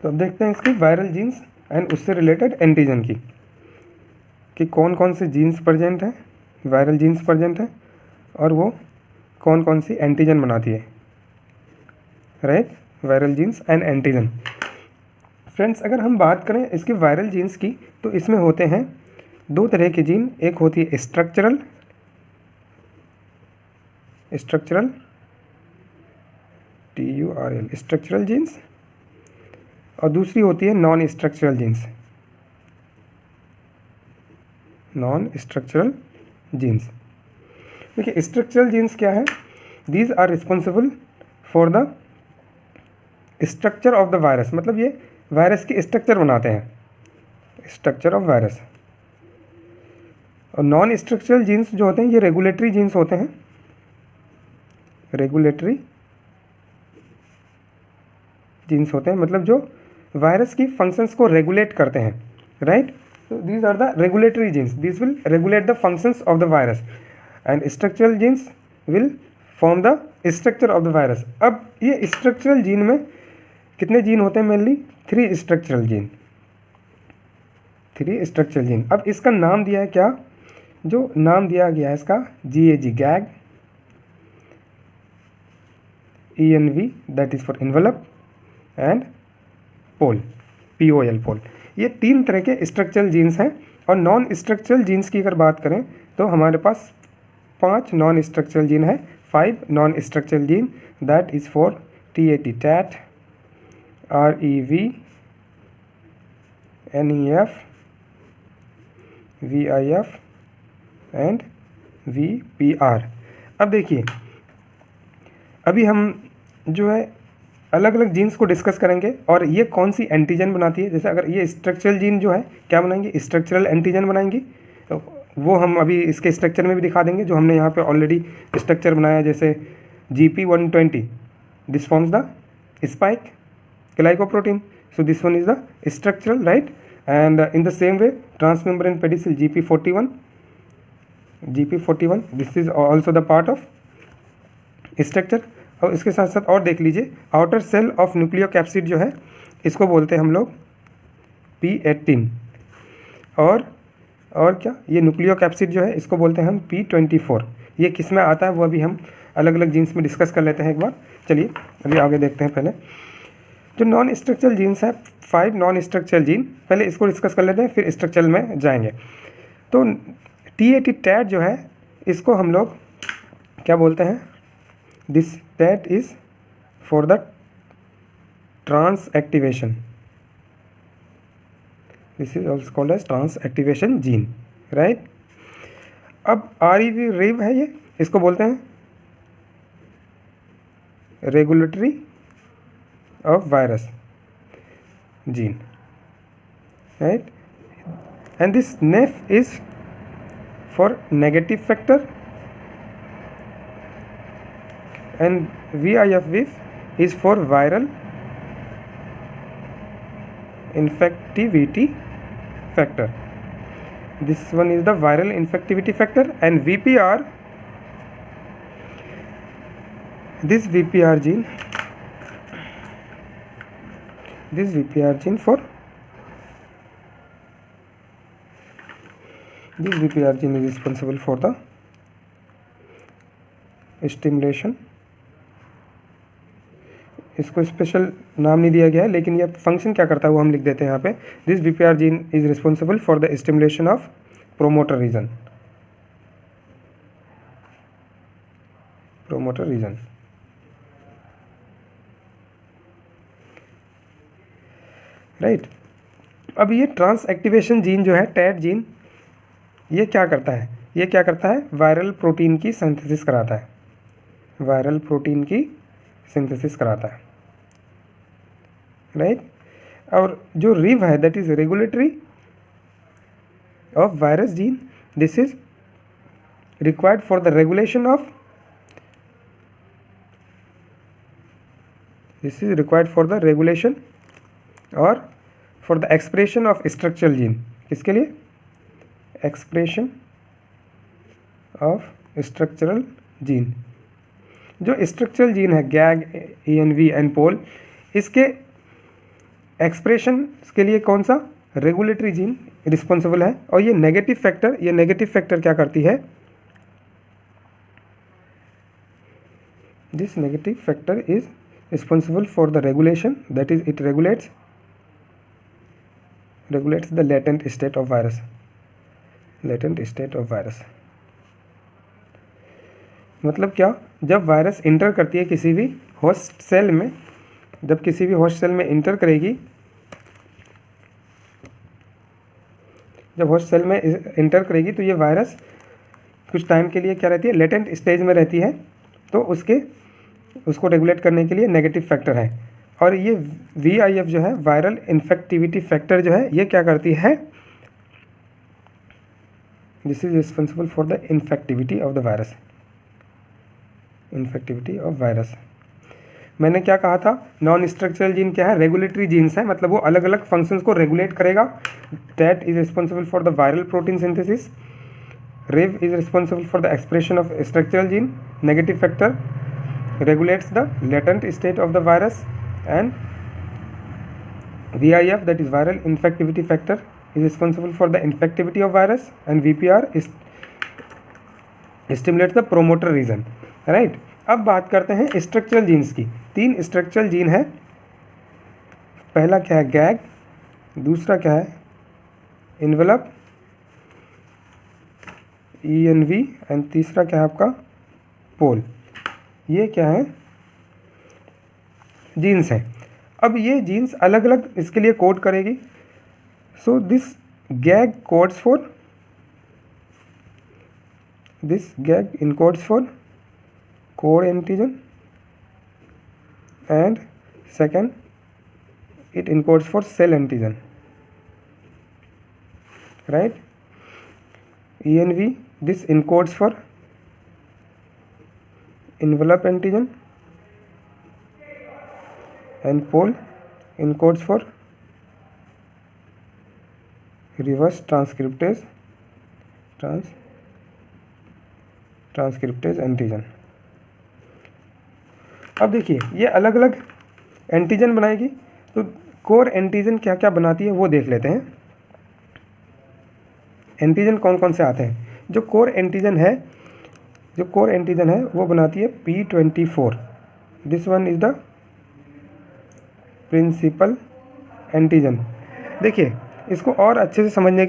तो अब देखते हैं इसकी वायरल जीन्स एंड उससे रिलेटेड एंटीजन की, कि कौन कौन से जीन्स प्रेजेंट हैं, वायरल जीन्स प्रेजेंट हैं, और वो कौन कौन सी एंटीजन बनाती है, right. Viral genes and antigen. Friends, अगर हम बात करें इसके वायरल जीन्स की, तो इसमें होते हैं दो तरह के जीन। एक होती है स्ट्रक्चरल TURL स्ट्रक्चरल जीन्स, और दूसरी होती है नॉन स्ट्रक्चरल जीन्स। देखिए स्ट्रक्चरल जीन्स क्या है? These are responsible for the structure of the virus, मतलब ये वायरस की स्ट्रक्चर बनाते हैं, स्ट्रक्चर ऑफ वायरस। और नॉन स्ट्रक्चरल जीन्स जो होते हैं ये रेगुलेटरी जीन्स होते हैं, रेगुलेटरी जीन्स होते हैं, मतलब जो वायरस की फंक्शंस को रेगुलेट करते हैं, right. So these are the regulatory genes. These will regulate the functions of the virus, and structural genes will form the structure of the virus. अब ये structural gene में कितने जीन होते हैं? Mainly 3 structural gene, 3 structural gene। अब इसका नाम दिया है क्या? जो नाम दिया गया है इसका GAG, ENV that is for envelope, and POL, POL। ये 3 तरह के स्ट्रक्चरल जीन्स हैं। और नॉन स्ट्रक्चरल जीन्स की अगर बात करें तो हमारे पास 5 नॉन स्ट्रक्चरल जीन है, 5 non structural gene, that is for TAT, REV, NEF, VIF and VPR। अब देखिए, अभी हम जो है अलग अलग जीन्स को डिस्कस करेंगे और ये कौन सी एंटीजन बनाती है। जैसे अगर ये स्ट्रक्चरल जीन जो है क्या बनाएंगे? स्ट्रक्चरल एंटीजन बनाएंगी। तो वो हम अभी इसके स्ट्रक्चर में भी दिखा देंगे, जो हमने यहाँ पे ऑलरेडी स्ट्रक्चर बनाया। जैसे GP120, this forms the spike glycoprotein, so this one is the structural, right. And in the same way transmembrane pedicel GP41, this is also the part of structure. और इसके साथ साथ और देख लीजिए, आउटर सेल ऑफ न्यूक्लियोकैप्सिड जो है इसको बोलते हैं हम लोग P18, और क्या, ये न्यूक्लियोकैप्सिड जो है इसको बोलते हैं हम P24। ये किस में आता है वो अभी हम अलग अलग जीन्स में डिस्कस कर लेते हैं एक बार। चलिए अभी आगे देखते हैं। पहले जो नॉन स्ट्रक्चरल जीन्स है, 5 नॉन स्ट्रक्चरल जीन, पहले इसको डिस्कस कर लेते हैं, फिर स्ट्रक्चरल में जाएंगे। तो TAT जो है इसको हम लोग क्या बोलते हैं? This TAT is for the trans-activation. This is also called as trans-activation gene, right? अब REV है, ये इसको बोलते हैं regulatory of virus gene, right? And this NEF is for negative factor, and VIF is for viral infectivity factor. This one is the viral infectivity factor. And VPR, this VPR gene for this VPR gene is responsible for the stimulation। इसको special नाम नहीं दिया गया है, लेकिन ये function क्या करता है वो हम लिख देते हैं यहाँ पे। This VPR gene is responsible for the stimulation of promoter region, right. अब ये ट्रांस एक्टिवेशन जीन जो है TAT जीन, ये क्या करता है? ये क्या करता है? वायरल प्रोटीन की सिंथेसिस कराता है, वायरल प्रोटीन की सिंथेसिस कराता है, राइट। और जो रिव है that is regulatory of virus gene, this is required for the regulation of, this is required for the regulation और for the expression of structural gene. किसके लिए? Expression of structural gene. जो structural gene है GAG, ENV and POL, इसके expression के लिए कौन सा, रेगुलेटरी जीन रिस्पॉन्सिबल है। और ये नेगेटिव फैक्टर क्या करती है, this negative factor is responsible for the regulation, that is it regulates the latent state of virus. मतलब क्या, जब वायरस इंटर करती है किसी भी होस्ट सेल में, जब किसी भी होस्ट सेल में इंटर करेगी, जब होस्ट सेल में इंटर करेगी तो ये वायरस कुछ टाइम के लिए क्या रहती है, लेटेंट स्टेज में रहती है। तो उसको रेगुलेट करने के लिए नेगेटिव फैक्टर है। और ये VIF जो है, वायरल इन्फेक्टिविटी फैक्टर जो है, ये क्या करती है, this is responsible for the infectivity of virus. मैंने क्या कहा था, नॉन स्ट्रक्चरल जीन क्या है, रेगुलेटरी जीन्स है, मतलब वो अलग अलग फंक्शंस को रेगुलेट करेगा। That is responsible for the viral protein synthesis. RIV is responsible for the expression of structural gene. Negative factor regulates the latent state of the virus, and VIF, that is viral infectivity factor, is responsible for the infectivity of virus, and VPR stimulates the promoter region, right? अब बात करते हैं structural genes की। 3 structural gene है। पहला क्या है, gag, दूसरा क्या है, इन्वेलप ENV, एंड तीसरा क्या है आपका, पोल। ये क्या है, जीन्स है। अब ये जीन्स अलग अलग इसके लिए कोड करेगी। So this gag codes for, this gag encodes for core antigen, and second it encodes for cell antigen, right? ENV, this encodes for envelope antigen, and pol encodes for reverse transcriptase antigen। अब देखिए ये अलग अलग antigen बनाएगी, तो core antigen क्या क्या बनाती है वो देख लेते हैं। एंटीजन कौन कौन से आते हैं, जो कोर एंटीजन है वो बनाती है P24। This one is the principal antigen. देखिए इसको और अच्छे से समझने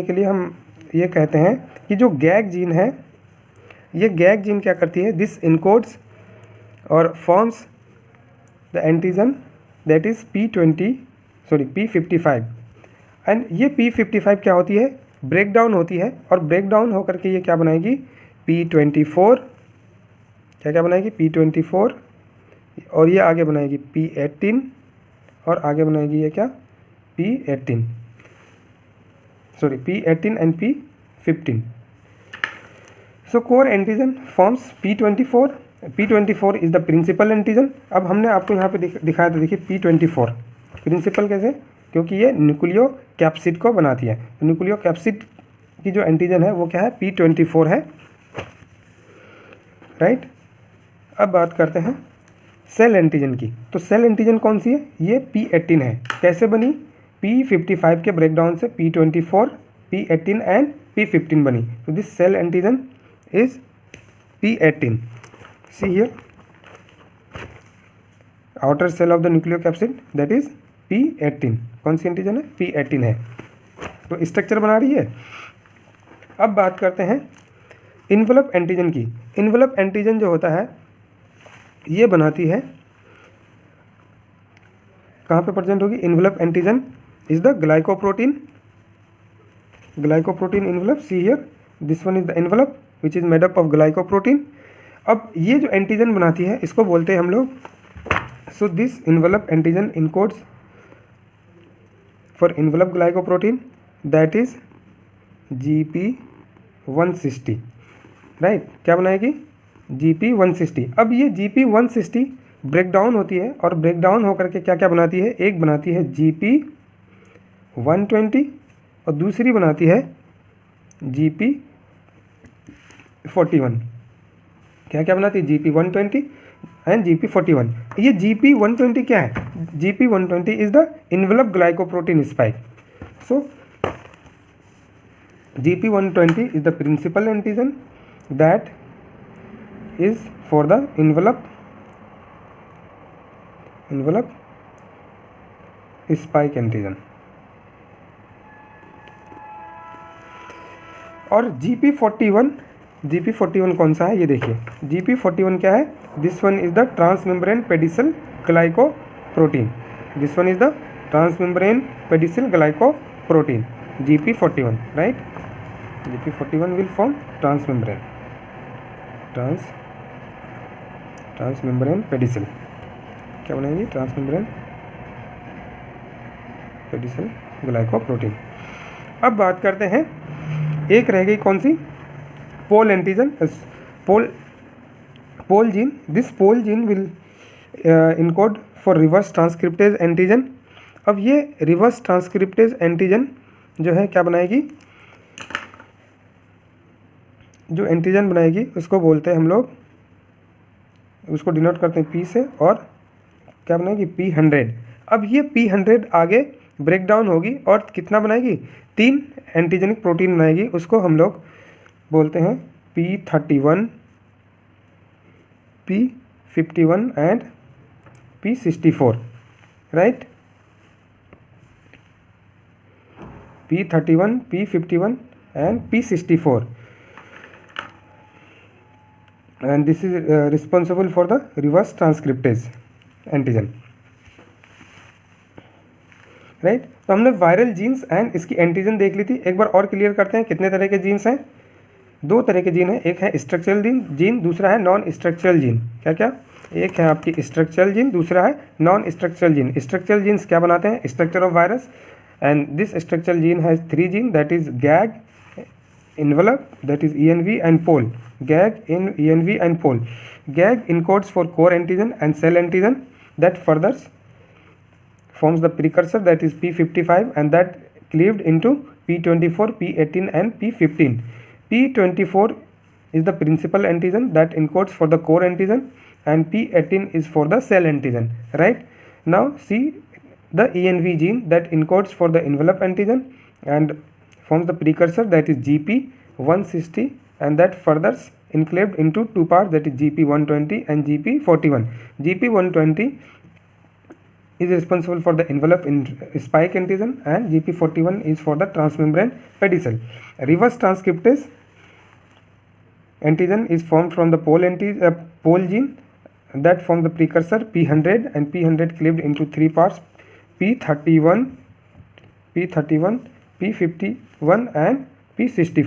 के लिए हम ये कहते हैं कि जो गैग जीन है, ये गैग जीन क्या करती है, दिस इनकोड्स और forms the antigen that is P55, and ये P55 क्या होती है, ब्रेक डाउन होती है, और ब्रेक डाउन होकर के ये क्या बनाएगी, P24, क्या बनाएगी, P24, और ये आगे बनाएगी P18, और आगे बनाएगी ये क्या, P18 and P15। So core antigen forms P24 is the principal antigen. अब हमने आपको यहाँ पे दिखाया था, देखिए P24 प्रिंसिपल कैसे, क्योंकि ये न्यूक्लियो कैप्सिड को बनाती है। तो न्यूक्लियो कैप्सिड की जो एंटीजन है वो क्या है, P24 है, राइट। अब बात करते हैं सेल एंटीजन की। तो सेल एंटीजन कौन सी है, ये P18 है। कैसे बनी, P55 के ब्रेकडाउन से P24, P18 एंड P15 बनी। तो this cell antigen is P18। See here, outer cell of the nucleocapsid that is P18। कौन सी एंटीजन है, P18 है। तो स्ट्रक्चर बना रही है। अब बात करते हैं इन्वेलप एंटीजन की। इन्वेलप एंटीजन जो होता है ये बनाती है, कहाँ पे प्रेजेंट होगी, envelope antigen is the glycoprotein envelope. See here, this one is the envelope which is made up of glycoprotein. अब ये जो एंटीजन बनाती है इसको बोलते हैं हम लोग, so this envelope antigen encodes for envelope glycoprotein that is GP160, right. क्या बनाएगी, GP160। अब ये GP160 ब्रेकडाउन होती है, और ब्रेकडाउन होकर के क्या क्या बनाती है, एक बनाती है GP120 और दूसरी बनाती है GP41। क्या क्या बनाती है, GP120, and GP41. ये GP120 क्या है? GP120 is the envelope glycoprotein spike. So GP120 is the principal antigen that is for the envelope spike antigen. और GP41 कौन सा है ये देखिए. GP41 क्या है? This one is the transmembrane pedicel glycoprotein. This one is the transmembrane pedicel glycoprotein GP41, right? GP41 will form transmembrane pedicel. क्या बनाएगी? Transmembrane pedicel glycoprotein. अब बात करते हैं, एक रह गई कौन सी? Pol antigen, pol gene. This pol gene will encode for reverse transcriptase antigen. अब ये रिवर्स ट्रांसक्रिप्टेज एंटीजन जो है क्या बनाएगी? जो एंटीजन बनाएगी उसको बोलते हैं हम लोग, उसको डिनोट करते हैं P से, और क्या बनाएगी? P100. अब ये P100 आगे ब्रेक डाउन होगी और कितना बनाएगी? 3 एंटीजेनिक प्रोटीन बनाएगी. उसको हम लोग बोलते हैं P31, P51 and P64, right? P31, P51 and P64, and this is responsible for the reverse transcriptase antigen, right? तो हमने वायरल जीन्स एंड इसकी एंटीजन देख ली थी. एक बार और क्लियर करते हैं कितने तरह के जीन्स हैं. 2 तरह के जीन हैं. एक है स्ट्रक्चरल जीन, दूसरा है नॉन स्ट्रक्चरल जीन. क्या क्या? एक है आपकी स्ट्रक्चरल जीन, दूसरा है non structural gene. Structural genes क्या बनाते हैं? Structure of virus. And this structural gene has 3 genes, that is GAG, envelope, that is ENV, and pole. GAG, ENV, and pole. GAG encodes for core antigen and cell antigen that further forms the precursor, that is P55, and that cleaved into P24, P18, and P15. P24 is the principal antigen that encodes for the core antigen, and P18 is for the cell antigen, right? Now see the ENV gene that encodes for the envelope antigen and forms the precursor, that is GP160, and that further enclaved into 2 parts, that is GP120 and GP41. GP120 is responsible for the envelope spike antigen, and GP41 is for the transmembrane pedicel. Reverse transcriptase antigen is formed from the pole gene that forms the precursor P100, and P100 cleaved into 3 parts, P31, P51, and P64.